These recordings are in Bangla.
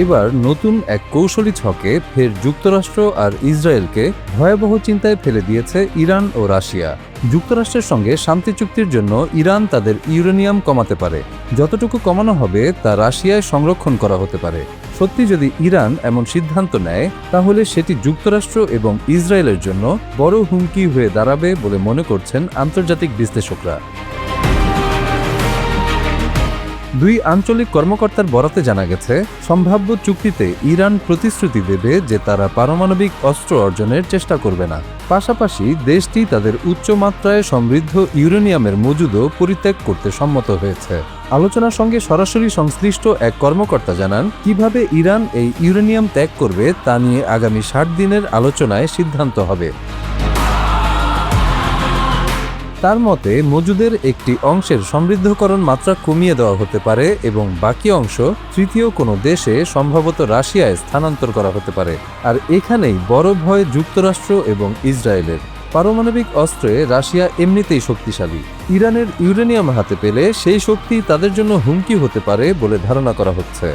এবার নতুন এক কৌশলী ছকে ফের যুক্তরাষ্ট্র আর ইসরায়েলকে ভয়াবহ চিন্তায় ফেলে দিয়েছে ইরান ও রাশিয়া। যুক্তরাষ্ট্রের সঙ্গে শান্তি চুক্তির জন্য ইরান তাদের ইউরেনিয়াম কমাতে পারে, যতটুকু কমানো হবে তা রাশিয়ায় সংরক্ষণ করা হতে পারে। সত্যি যদি ইরান এমন সিদ্ধান্ত নেয়, তাহলে সেটি যুক্তরাষ্ট্র এবং ইসরায়েলের জন্য বড় হুমকি হয়ে দাঁড়াবে বলে মনে করছেন আন্তর্জাতিক বিশ্লেষকরা। দুই আঞ্চলিক কর্মকর্তার বরাতে জানা গেছে, সম্ভাব্য চুক্তিতে ইরান প্রতিশ্রুতি দেবে যে তারা পারমাণবিক অস্ত্র অর্জনের চেষ্টা করবে না। পাশাপাশি দেশটি তাদের উচ্চমাত্রায় সমৃদ্ধ ইউরেনিয়ামের মজুদও পরিত্যাগ করতে সম্মত হয়েছে। আলোচনার সঙ্গে সরাসরি সংশ্লিষ্ট এক কর্মকর্তা জানান, কিভাবে ইরান এই ইউরেনিয়াম ত্যাগ করবে তা নিয়ে আগামী 60 দিনের আলোচনায় সিদ্ধান্ত হবে। তার মতে, মজুদের একটি অংশের সমৃদ্ধকরণ মাত্রা কমিয়ে দেওয়া হতে পারে এবং বাকি অংশ তৃতীয় কোনো দেশে, সম্ভবত রাশিয়ায় স্থানান্তর করা হতে পারে। আর এখানেই বড় ভয় যুক্তরাষ্ট্র এবং ইসরায়েলের। পারমাণবিক অস্ত্রে রাশিয়া এমনিতেই শক্তিশালী। ইরানের ইউরেনিয়াম হাতে পেলে সেই শক্তি তাদের জন্য হুমকি হতে পারে বলে ধারণা করা হচ্ছে।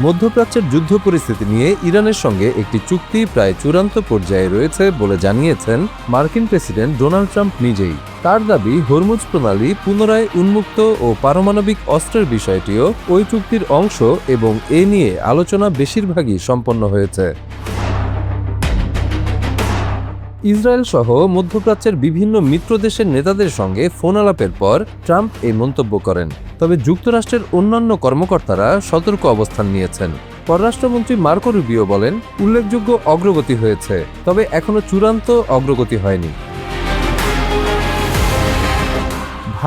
মধ্যপ্রাচ্যের যুদ্ধ পরিস্থিতি নিয়ে ইরানের সঙ্গে একটি চুক্তি প্রায় চূড়ান্ত পর্যায়ে রয়েছে বলে জানিয়েছেন মার্কিন প্রেসিডেন্ট ডোনাল্ড ট্রাম্প নিজেই। তার দাবি, হরমুজ প্রণালী পুনরায় উন্মুক্ত ও পারমাণবিক অস্ত্রের বিষয়টিও ওই চুক্তির অংশ এবং এ নিয়ে আলোচনা বেশিরভাগই সম্পন্ন হয়েছে। ইসরায়েল সহ মধ্যপ্রাচ্যের বিভিন্ন মিত্র দেশের নেতাদের সঙ্গে ফোন আলাপের পর ট্রাম্প এই মন্তব্য করেন। তবে যুক্তরাষ্ট্রের অন্যান্য কর্মকর্তারা সতর্ক অবস্থান নিয়েছেন। পররাষ্ট্রমন্ত্রী মার্কো রুবিও বলেন, উল্লেখযোগ্য অগ্রগতি হয়েছে, তবে এখনো চূড়ান্ত অগ্রগতি হয়নি।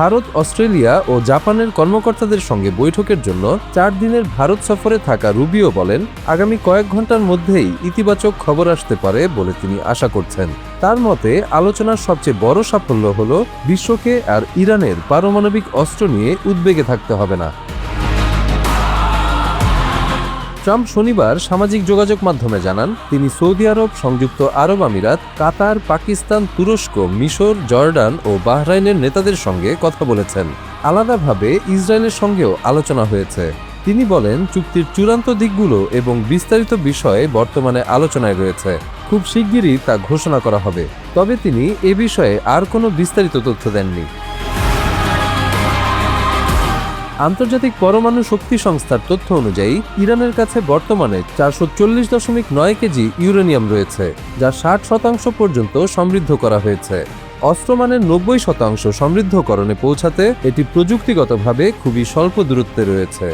ভারত, অস্ট্রেলিয়া ও জাপানের কর্মকর্তাদের সঙ্গে বৈঠকের জন্য 4 দিনের ভারত সফরে থাকা রুবিও বলেন, আগামী কয়েক ঘন্টার মধ্যেই ইতিবাচক খবর আসতে পারে বলে তিনি আশা করছেন। তার মতে, আলোচনার সবচেয়ে বড় সাফল্য হল বিশ্বকে আর ইরানের পারমাণবিক অস্ত্র নিয়ে উদ্বেগে থাকতে হবে না। ট্রাম্প শনিবার সামাজিক যোগাযোগ মাধ্যমে জানান, তিনি সৌদি আরব, সংযুক্ত আরব আমিরাত, কাতার, পাকিস্তান, তুরস্ক, মিশর, জর্ডান ও বাহরাইনের নেতাদের সঙ্গে কথা বলেছেন। আলাদাভাবে ইসরায়েলের সঙ্গেও আলোচনা হয়েছে। তিনি বলেন, চুক্তির চূড়ান্ত দিকগুলো এবং বিস্তারিত বিষয়ে বর্তমানে আলোচনায় রয়েছে। খুব শিগগিরই তা ঘোষণা করা হবে। তবে তিনি এ বিষয়ে আর কোনো বিস্তারিত তথ্য দেননি। আন্তর্জাতিক পরমাণু শক্তি সংস্থার তথ্য অনুযায়ী ইরানের কাছে বর্তমানে 440.9 কেজি ইউরেনিয়াম রয়েছে, যা 60% পর্যন্ত সমৃদ্ধ করা হয়েছে। অস্ত্রমানের 90% সমৃদ্ধকরণে পৌঁছাতে এটি প্রযুক্তিগতভাবে খুবই স্বল্প দূরত্বে রয়েছে।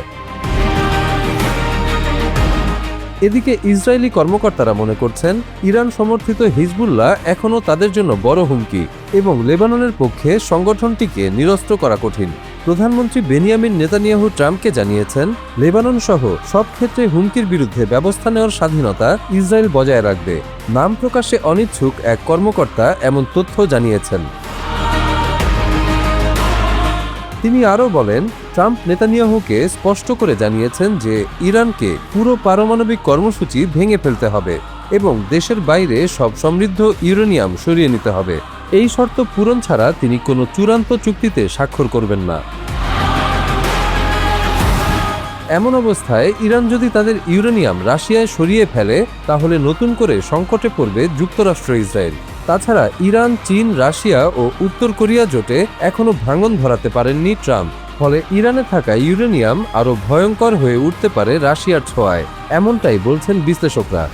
এদিকে ইসরায়েলি কর্মকর্তারা মনে করছেন, ইরান সমর্থিত হিজবুল্লাহ এখনও তাদের জন্য বড় হুমকি এবং লেবাননের পক্ষে সংগঠনটিকে নিরস্ত্র করা কঠিন। প্রধানমন্ত্রী বেনিয়ামিন নেতানিয়াহু ট্রাম্পকে জানিয়েছেন, লেবানন সহ সব ক্ষেত্রে হুমকির বিরুদ্ধে ব্যবস্থা নেওয়ার স্বাধীনতা ইসরায়েল বজায় রাখবে। নাম প্রকাশে অনিচ্ছুক এক কর্মকর্তা এমন তথ্য জানিয়েছেন। তিনি আরও বলেন, ট্রাম্প নেতানিয়াহুকে স্পষ্ট করে জানিয়েছেন যে ইরানকে পুরো পারমাণবিক কর্মসূচি ভেঙে ফেলতে হবে এবং দেশের বাইরে সব সমৃদ্ধ ইউরেনিয়াম সরিয়ে নিতে হবে। এই শর্ত পূরণ ছাড়া তিনি কোনো চূড়ান্ত চুক্তিতে স্বাক্ষর করবেন না। এমন অবস্থায় ইরান যদি তাদের ইউরেনিয়াম রাশিয়ায় সরিয়ে ফেলে, তাহলে নতুন করে সংকটে পড়বে যুক্তরাষ্ট্র, ইসরায়েল। তাছাড়া ইরান, চীন, রাশিয়া ও উত্তর কোরিয়া জোটে এখনও ভাঙন ধরাতে পারেননি ট্রাম্প। ফলে ইরানে থাকা ইউরেনিয়াম আরও ভয়ঙ্কর হয়ে উঠতে পারে রাশিয়ার ছোঁয়ায়, এমনটাই বলছেন বিশ্লেষকরা।